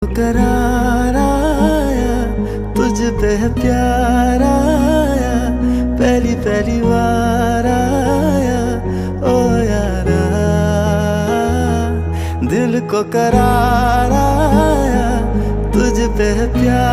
करार आया, तुझ पे है प्यार आया, पहली पहली बार आया ओ यारा। दिल को करार आया, तुझ पे है प्यार